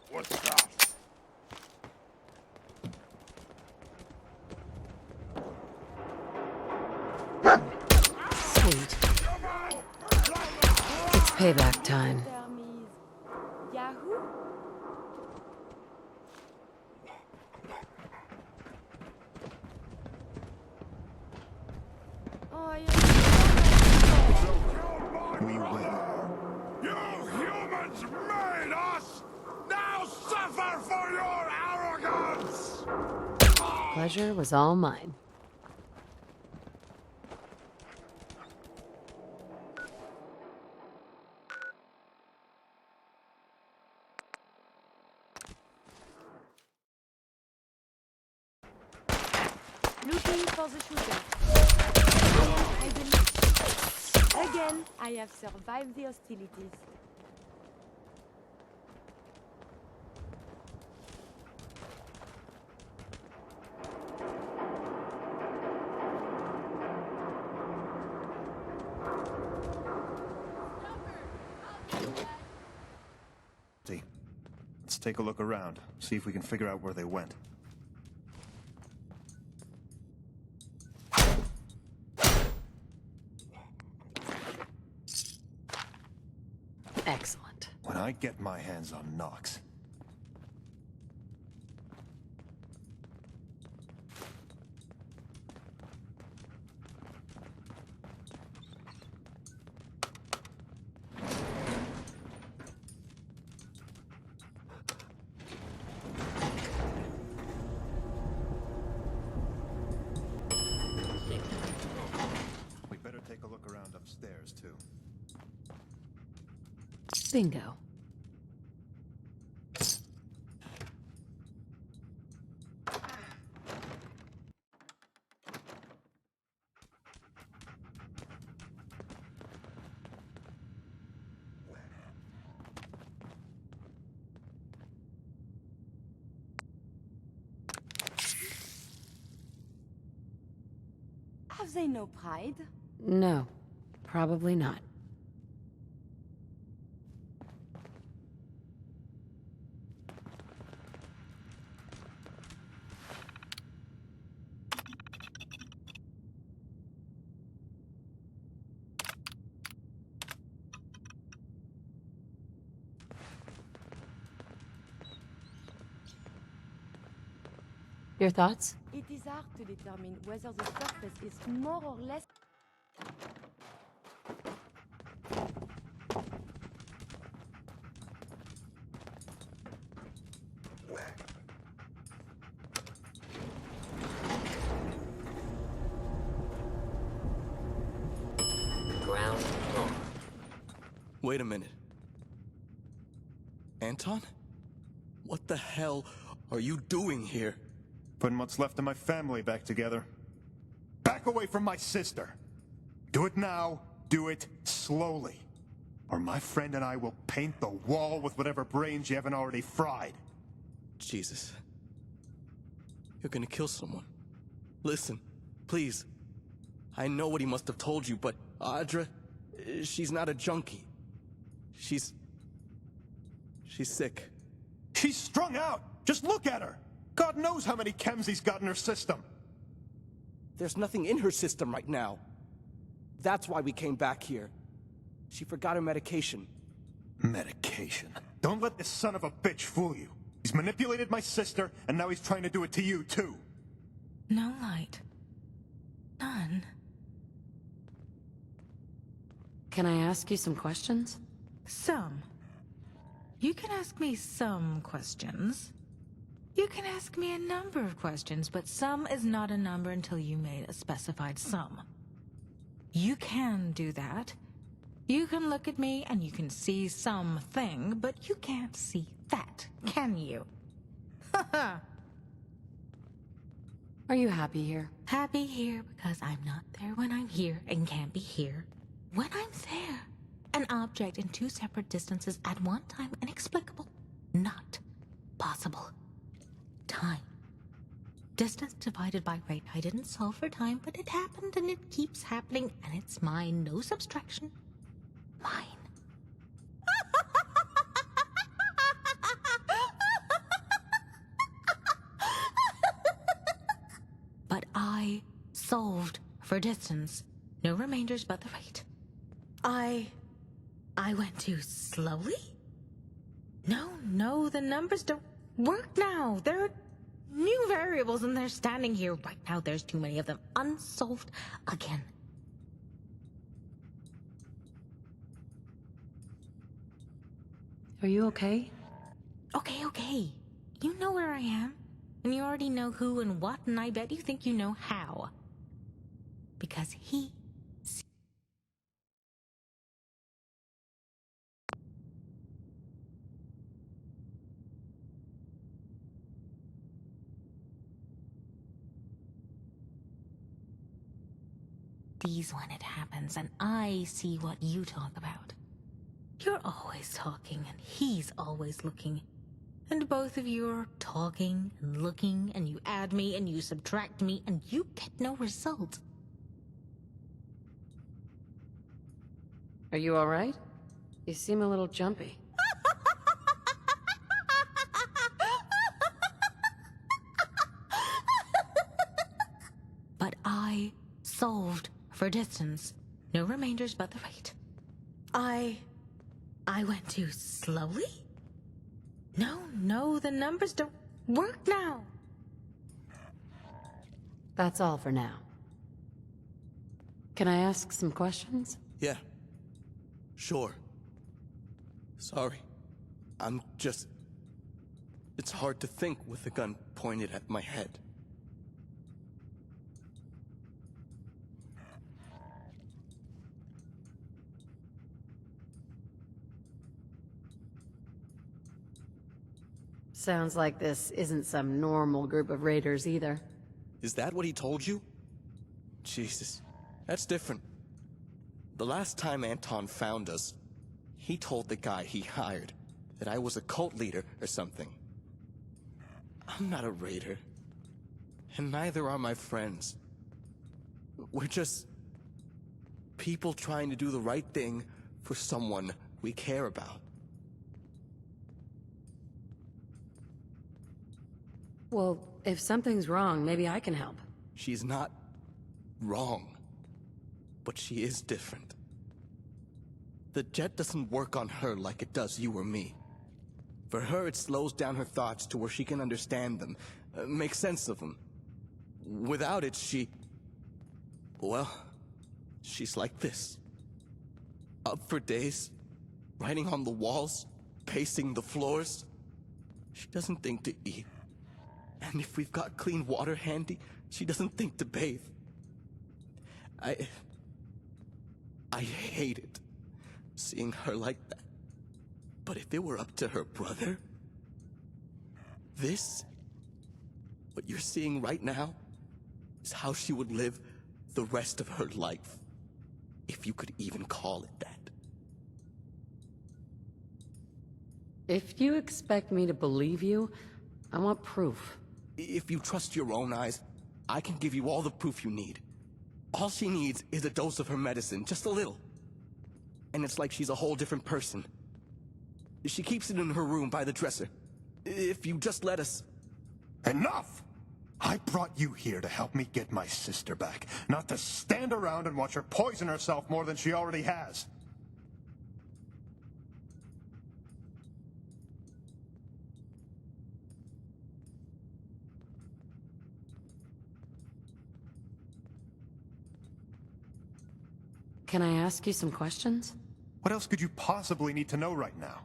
What's that? Sweet. It's payback time. Yahoo? Oh, We will. You humans made us! Now suffer for your arrogance! Pleasure was all mine. looking for the shooter. Again, I have survived the hostilities. Let's take a look around, see if we can figure out where they went. Excellent. When I get my hands on Knox. We better take a look around upstairs, too. Bingo. Have they no pride? No, probably not. Your thoughts? It is hard to determine whether the surface is more or less... Ground floor. Wait a minute. Anton? What the hell are you doing here? Putting what's left of my family back together. Back away from my sister. Do it now. Do it slowly. Or my friend and I will paint the wall with whatever brains you haven't already fried. Jesus. You're gonna kill someone. Listen, please. I know what he must have told you, but Audra, she's not a junkie. She's sick. She's strung out. Just look at her. God knows how many chems he's got in her system. There's nothing in her system right now. That's why we came back here. She forgot her medication. Medication? Don't let this son of a bitch fool you. He's manipulated my sister, and now he's trying to do it to you, too. No light. None. Can I ask you some questions? Some. You can ask me some questions. You can ask me a number of questions, but sum is not a number until you made a specified sum. You can do that. You can look at me and you can see something, but you can't see that, can you? Haha. Are you happy here? Happy here because I'm not there when I'm here and can't be here when I'm there. An object in two separate distances at one time, inexplicable. Not possible. Time. Distance divided by rate. I didn't solve for time, but it happened and it keeps happening and it's mine. No subtraction. Mine. But I solved for distance. No remainders but the rate. I went too slowly? No, the numbers don't work now. There are new variables and they're standing here right now. There's too many of them. Unsolved again. Are you okay? Okay. You know where I am. And you already know who and what, and I bet you think you know how. Because he... sees when it happens, and I see what you talk about. You're always talking, and he's always looking. And both of you are talking and looking, and you add me and you subtract me, and you get no result. Are you all right? You seem a little jumpy. But I solved for distance. No remainders but the rate. I went too slowly? No, the numbers don't work now. That's all for now. Can I ask some questions? Yeah. Sure. Sorry. I'm just... It's hard to think with a gun pointed at my head. Sounds like this isn't some normal group of raiders either. Is that what he told you? Jesus, that's different. The last time Anton found us, he told the guy he hired that I was a cult leader or something. I'm not a raider, and neither are my friends. We're just people trying to do the right thing for someone we care about. Well, if something's wrong, maybe I can help. She's not wrong, but she is different. The jet doesn't work on her like it does you or me. For her, it slows down her thoughts to where she can understand them, make sense of them. Without it, well, she's like this. Up for days, writing on the walls, pacing the floors. She doesn't think to eat. And if we've got clean water handy, she doesn't think to bathe. I hate it, seeing her like that. But if it were up to her brother, what you're seeing right now, is how she would live the rest of her life. If you could even call it that. If you expect me to believe you, I want proof. If you trust your own eyes, I can give you all the proof you need. All she needs is a dose of her medicine, just a little. And it's like she's a whole different person. She keeps it in her room by the dresser. If you just let us... Enough! I brought you here to help me get my sister back, not to stand around and watch her poison herself more than she already has. Can I ask you some questions? What else could you possibly need to know right now?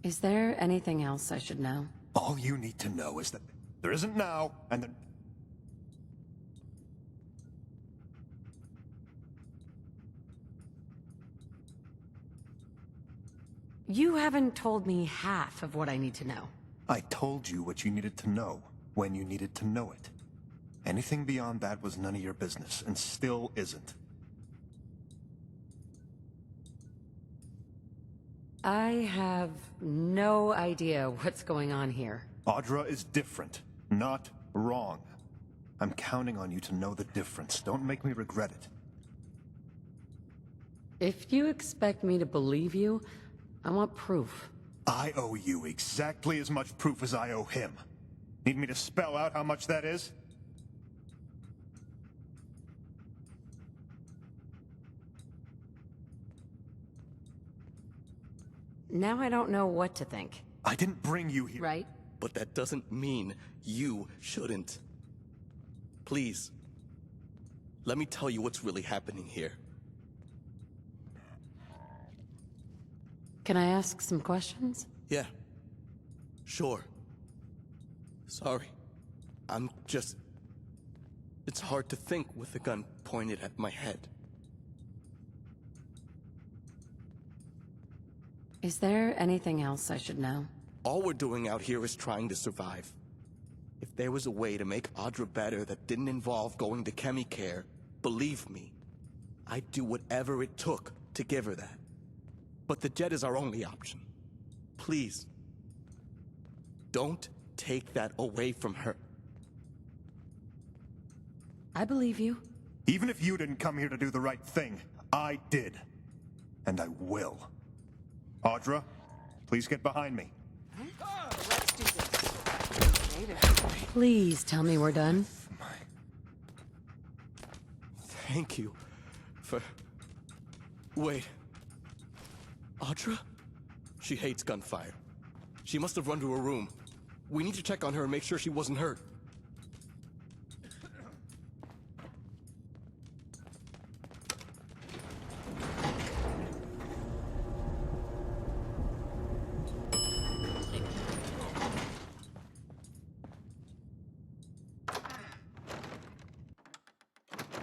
Is there anything else I should know? All you need to know is that there isn't now, and then... You haven't told me half of what I need to know. I told you what you needed to know, when you needed to know it. Anything beyond that was none of your business, and still isn't. I have no idea what's going on here. Audra is different, not wrong. I'm counting on you to know the difference. Don't make me regret it. If you expect me to believe you, I want proof. I owe you exactly as much proof as I owe him. Need me to spell out how much that is? Now I don't know what to think. I didn't bring you here. Right? But that doesn't mean you shouldn't. Please. Let me tell you what's really happening here. Can I ask some questions? Yeah. Sure. Sorry. I'm just... It's hard to think with a gun pointed at my head. Is there anything else I should know? All we're doing out here is trying to survive. If there was a way to make Audra better that didn't involve going to Chemicare, believe me, I'd do whatever it took to give her that. But the jet is our only option. Please. Don't take that away from her. I believe you. Even if you didn't come here to do the right thing, I did. And I will. Audra, please get behind me. Let's do this. Please tell me we're done. Thank you for... Wait. Audra? She hates gunfire. She must have run to her room. We need to check on her and make sure she wasn't hurt.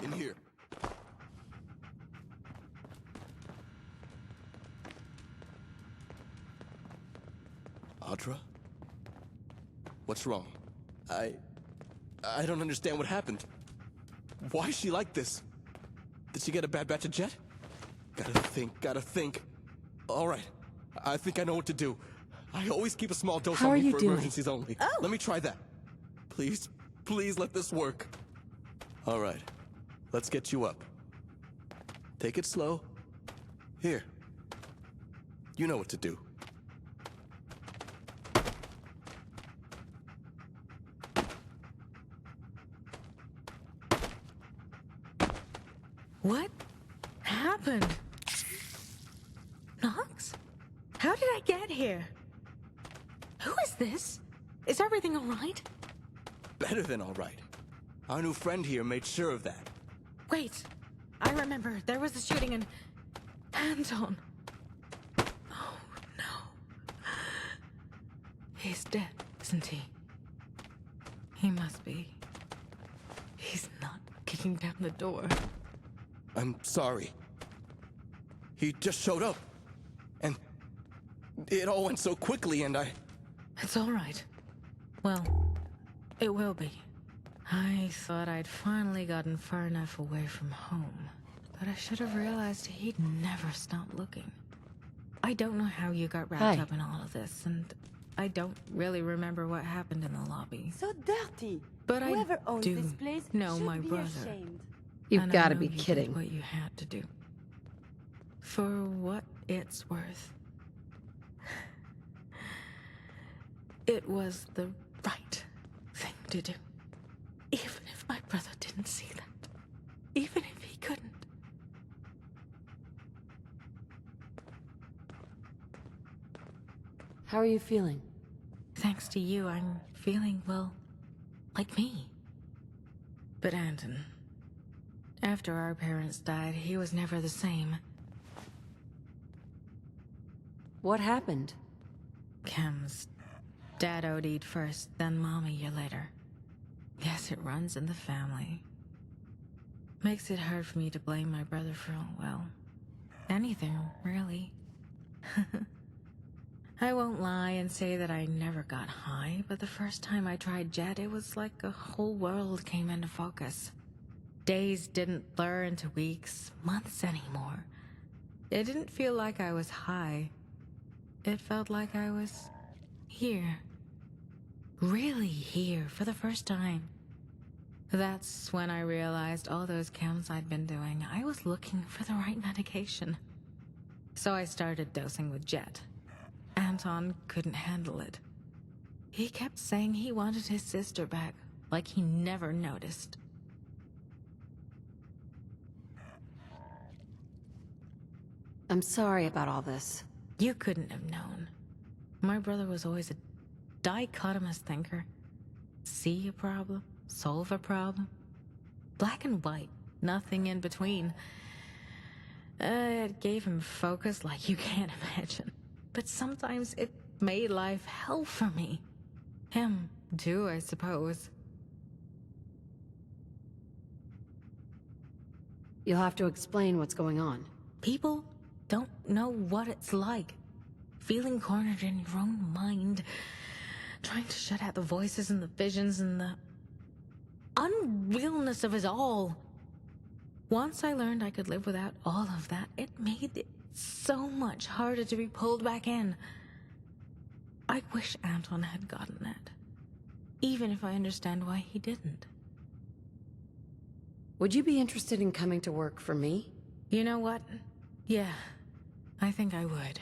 In here. Audra? What's wrong? I don't understand what happened. Why is she like this? Did she get a bad batch of jet? Gotta think. All right, I think I know what to do. I always keep a small dose How on are me you for doing? emergencies only. Let me try that. Please let this work. All right, let's get you up. Take it slow. Here. You know what to do. What happened? Knox? How did I get here? Who is this? Is everything all right? Better than all right. Our new friend here made sure of that. Wait, I remember there was a shooting in Anton. Oh no. He's dead, isn't he? He must be. He's not kicking down the door. I'm sorry. He just showed up. And it all went so quickly and I... It's all right. Well, it will be. I thought I'd finally gotten far enough away from home, but I should have realized he'd never stop looking. I don't know how you got wrapped Hi. up in all of this, and I don't really remember what happened in the lobby. So dirty. But Whoever I owns do this place know should my be brother. ashamed. You've And I got to know be you did kidding. what you had to do. For what it's worth. It was the right thing to do. Even if my brother didn't see that. Even if he couldn't. How are you feeling? Thanks to you, I'm feeling, well, like me. But Anton, after our parents died, he was never the same. What happened? chems. Dad OD'd first, then Mom a year later. Guess it runs in the family. Makes it hard for me to blame my brother for, well, anything, really. I won't lie and say that I never got high, but the first time I tried Jet, it was like a whole world came into focus. Days didn't blur into weeks, months anymore. It didn't feel like I was high. It felt like I was here. Really here for the first time. That's when I realized all those chems I'd been doing, I was looking for the right medication. So I started dosing with Jet. Anton couldn't handle it. He kept saying he wanted his sister back, like he never noticed. I'm sorry about all this. You couldn't have known. My brother was always a dichotomous thinker. See a problem, solve a problem. Black and white, nothing in between. It gave him focus like you can't imagine. But sometimes it made life hell for me. Him, too, I suppose. You'll have to explain what's going on. People don't know what it's like. Feeling cornered in your own mind. Trying to shut out the voices and the visions and the unrealness of it all. Once I learned I could live without all of that, it made it so much harder to be pulled back in. I wish Anton had gotten that. Even if I understand why he didn't. Would you be interested in coming to work for me? You know what? Yeah, I think I would.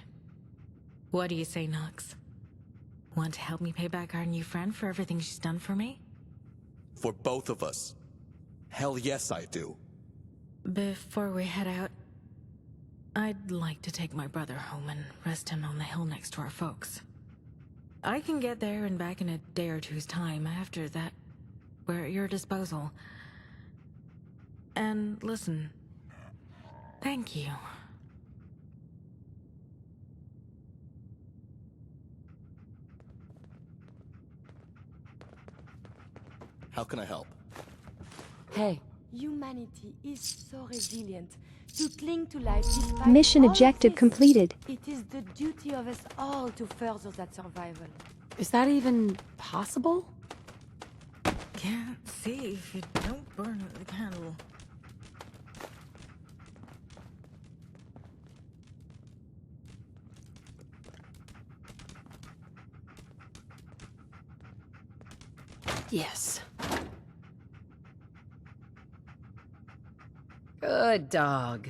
What do you say, Knox? Want to help me pay back our new friend for everything she's done for me? For both of us. Hell yes, I do. Before we head out, I'd like to take my brother home and rest him on the hill next to our folks. I can get there and back in a day or two's time. After that, we're at your disposal. And listen, thank you. How can I help? Hey, Humanity is so resilient. To cling to life despite Mission all of objective this. completed. It is the duty of us all to further that survival. is that even possible? Can't see if you don't burn the candle. Yes. Good dog.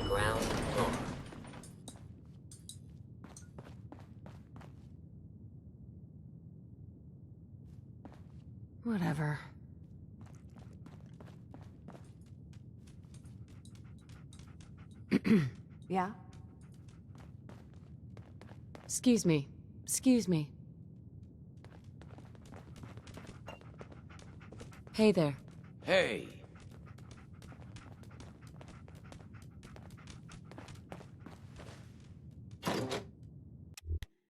Ground floor. Whatever. Yeah? Excuse me. Excuse me. Hey there. Hey,